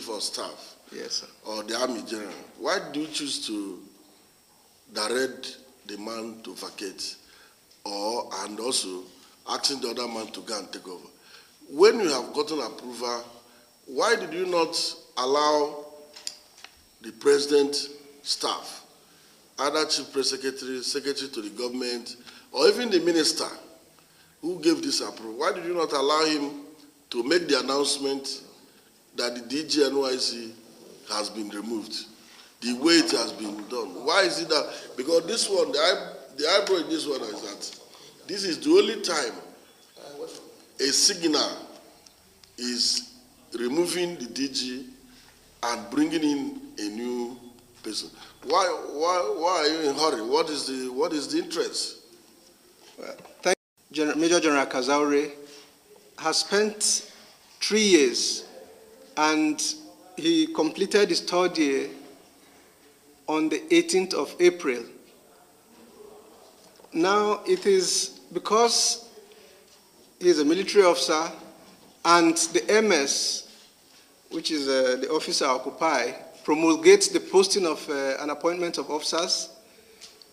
chief of staff, yes, sir, or the army general, why do you choose to direct the man to vacate, and also asking the other man to go and take over? When you have gotten approval, why did you not allow the president staff, either chief press secretary, secretary to the government, or even the minister who gave this approval, why did you not allow him to make the announcement that the DG NYSC has been removed, the way it has been done? Why is it that? Because this one, the eyebrow in this one is that this is the only time a signal is removing the DG and bringing in a new person. Why are you in a hurry? What is the interest? Well, thank you. Major General Kazaure has spent 3 years, and he completed his third year on the 18th of April. Now it is because he is a military officer, and the MS, which is the officer occupy, promulgates the posting of an appointment of officers.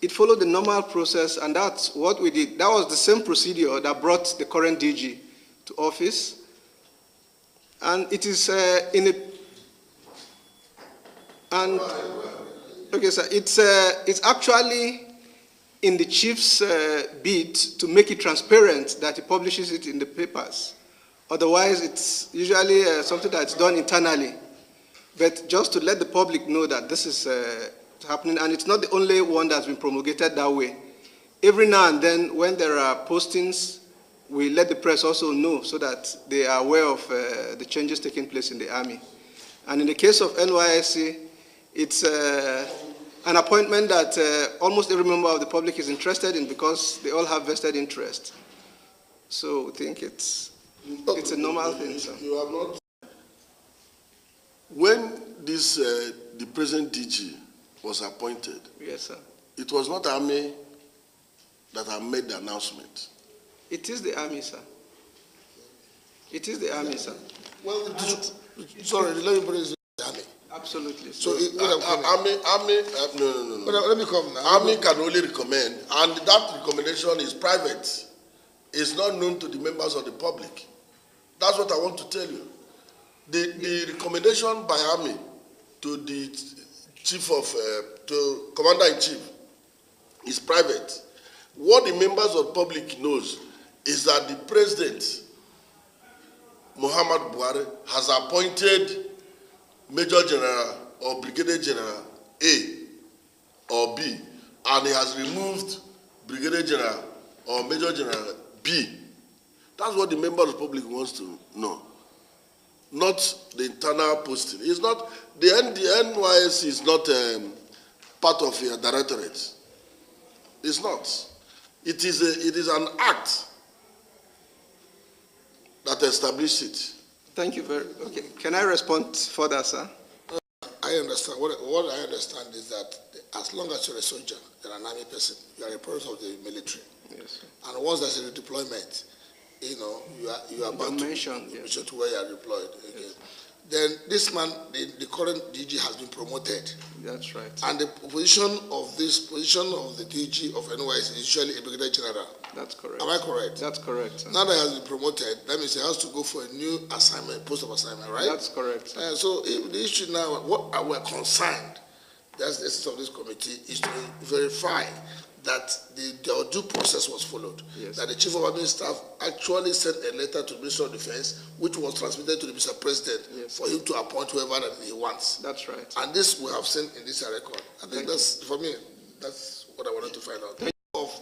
It followed the normal process, and that's what we did. That was the same procedure that brought the current DG to office. And it is okay, sir, it's actually in the chief's bid to make it transparent that he publishes it in the papers. Otherwise, it's usually something that's done internally. But just to let the public know that this is happening, and it's not the only one that's been promulgated that way. Every now and then, when there are postings, we let the press also know so that they are aware of the changes taking place in the army. And in the case of NYSC, it's an appointment that almost every member of the public is interested in because they all have vested interest. So we think it's a normal thing, sir. You have not. When this the present DG was appointed, yes, sir, it was not army that had made the announcement. It is the army, sir. It is the army, sir. Well, sorry, let me put it in the army. Absolutely. So army, no. But let me come now. Army can only recommend, and that recommendation is private. It's not known to the members of the public. That's what I want to tell you. The recommendation by army to the chief of, to commander-in-chief is private. What the members of the public knows is that the president, Muhammad Buhari, has appointed Major General or Brigadier General A or B, and he has removed Brigadier General or Major General B. That's what the member of the public wants to know, not the internal posting. It's not, the NYSC is not part of your directorate. It's not. It is an act that established it. Thank you very much. Okay, can I respond further, sir? I understand. What I understand is that as long as you're a soldier, you're an army person, you are a part of the military. Yes, sir. And once there's a deployment, you are bound to where you are deployed. Okay. Yes. Then this man, the current DG has been promoted. That's right. And the position of the DG of NYSC is usually a brigadier general. That's correct. Am I correct? That's correct, sir. Now that he has been promoted, that means he has to go for a new assignment, post of assignment, right? That's correct. So if the issue now, what we're concerned, that's the essence of this committee, is to verify that the due process was followed. Yes. That the Chief of Army Staff actually sent a letter to the Minister of Defense, which was transmitted to the Mr. President, yes, for him to appoint whoever that he wants. That's right. And this we have seen in this record. I think that's, for me, that's what I wanted to find out. Of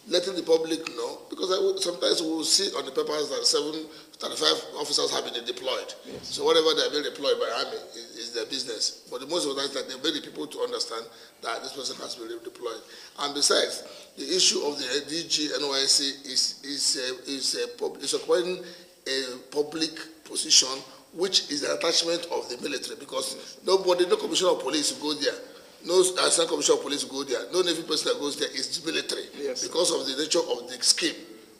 letting the public know, because sometimes we will see on the papers that 735 officers have been deployed. Yes. So whatever they have been deployed by army is their business. But the most important is that they make the people to understand that this person has been deployed. And besides, the issue of the DG NYSC is acquiring a public position, which is an attachment of the military, because no commissioner of police will go there. No assistant commissioner of police go there. No Navy person that goes there is military. Yes, because of the nature of the scheme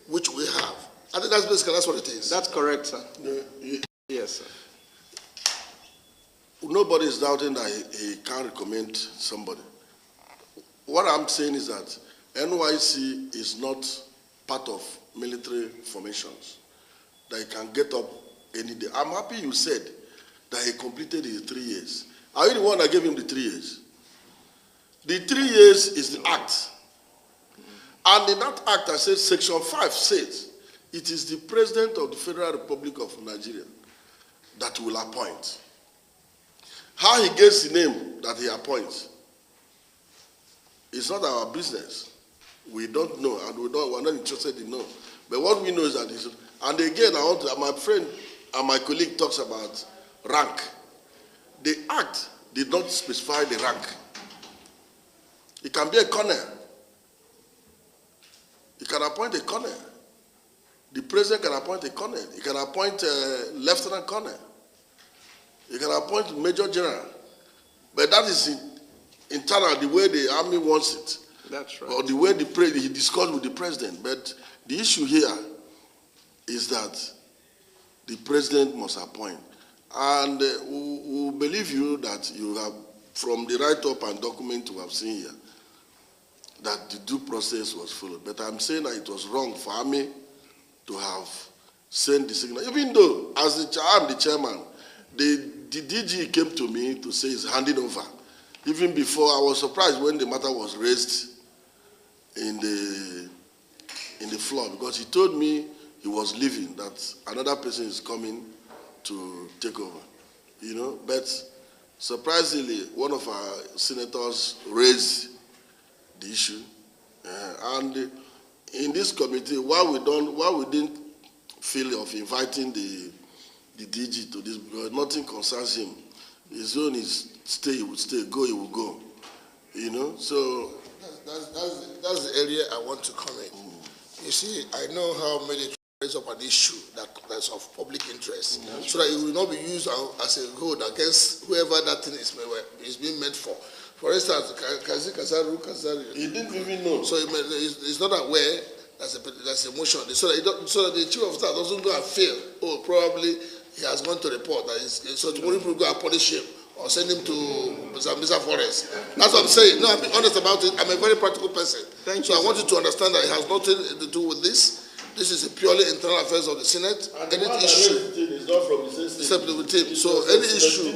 which we have. I think that's basically what it is. That's correct, sir. Yes, sir. nobody is doubting that he can recommend somebody. What I'm saying is that NYSC is not part of military formations, that he can get up any day. I'm happy you said that he completed his 3 years. Are you the one that gave him the 3 years? The 3 years is the act. And in that act, I said, Section 5 says, it is the President of the Federal Republic of Nigeria that will appoint. How he gets the name that he appoints, it's not our business. We don't know, and we're not interested in knowing. But what we know is that it's, and again, my friend and my colleague talks about rank. The act did not specify the rank. It can be a colonel. He can appoint a colonel. The president can appoint a colonel. He can appoint a lieutenant colonel. He can appoint major general. But that is internal, the way the army wants it. That's right. Or the way he discussed with the president. But the issue here is that the president must appoint. And we believe you that you have, from the write-up and document we have seen here, that the due process was followed. But I'm saying that it was wrong for army to have sent the signal. Even though, as I'm the chairman, the DG came to me to say he's handing over. Even before, I was surprised when the matter was raised in the floor, because he told me he was leaving, that another person is coming to take over. You know, but surprisingly, one of our senators raised the issue, and in this committee, why we didn't feel of inviting the DG to this, because nothing concerns him. His own is stay, he would stay, go, he will go. You know, so that's the area I want to comment. You see, I know how military raise up an issue that's of public interest, so that it will not be used as a goad against whoever that thing is being meant for. For instance, Kazaru, he didn't even know. So he's not aware that's a motion. So that the chief of staff doesn't go and feel, oh, probably he has gone to report. So tomorrow people go and punish him or send him to Zambeza Forest. That's what I'm saying. No, I'm being honest about it. I'm a very practical person. Thank you. So I want you to understand that it has nothing to do with this. This is a purely internal affairs of the Senate. And any issue is not from the same except with him. So any issue,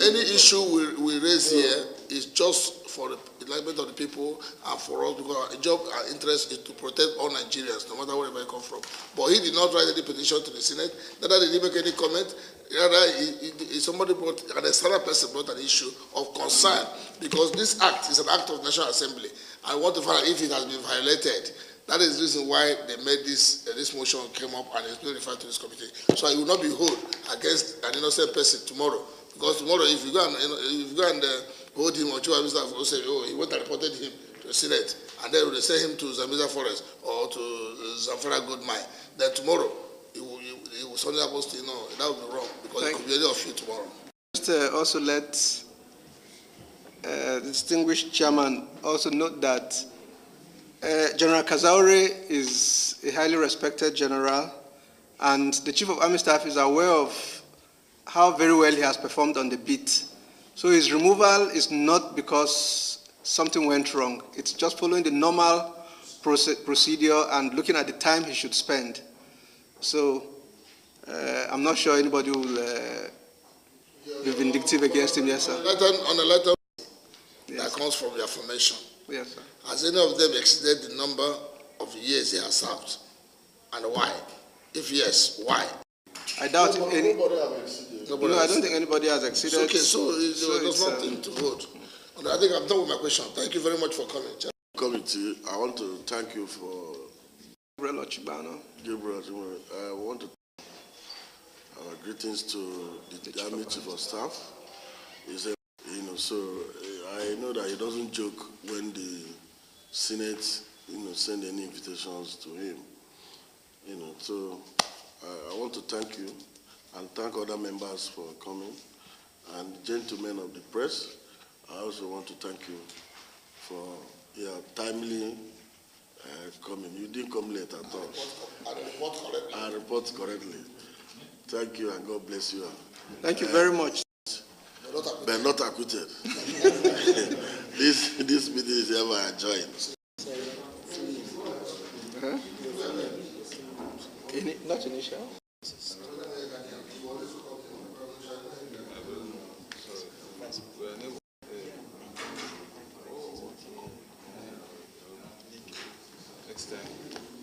any issue we raise here is just for the enlightenment of the people and for us, because our job, our interest is to protect all Nigerians, no matter wherever they come from. But he did not write any petition to the Senate. Neither did he make any comment. Rather, somebody brought, an external person brought an issue of concern, because this act is an act of National Assembly. I want to find out if it has been violated. That is the reason why they made this motion came up and it's been referred to this committee. So it will not be held against an innocent person tomorrow. Because tomorrow, if you go and hold him or two ministers will say, oh, he went and reported him to the Senate, and then they send him to Zambeza Forest or to Zamfara Gold Mine, then tomorrow he will suddenly supposed to, that would be wrong, because it could be any of you tomorrow. Just also let the distinguished chairman also note that General Kazaure is a highly respected general, and the Chief of Army Staff is aware of how very well he has performed on the beat. So his removal is not because something went wrong. It's just following the normal procedure and looking at the time he should spend. So I'm not sure anybody will be vindictive against him. Yes, sir. On the letter yes, that comes from the affirmation, yes, sir. has any of them exceeded the number of years he has served? And why? If yes, why? I doubt any. Nobody has exceeded. No, I don't think anybody has exceeded. Okay, so there's nothing to vote. I think I'm done with my question. Thank you very much for coming. Committee, I want to thank you for Gabriel Ochibano. I want to greetings to the Army Chief of Staff. He said, so I know that he doesn't joke when the Senate, send any invitations to him. So I want to thank you and thank other members for coming, and gentlemen of the press. I also want to thank you for your timely coming. You didn't come late at all. I report correctly. Thank you, and God bless you. Thank you very much. but not acquitted. This meeting is ever adjourned. Huh? Not initial. Next time.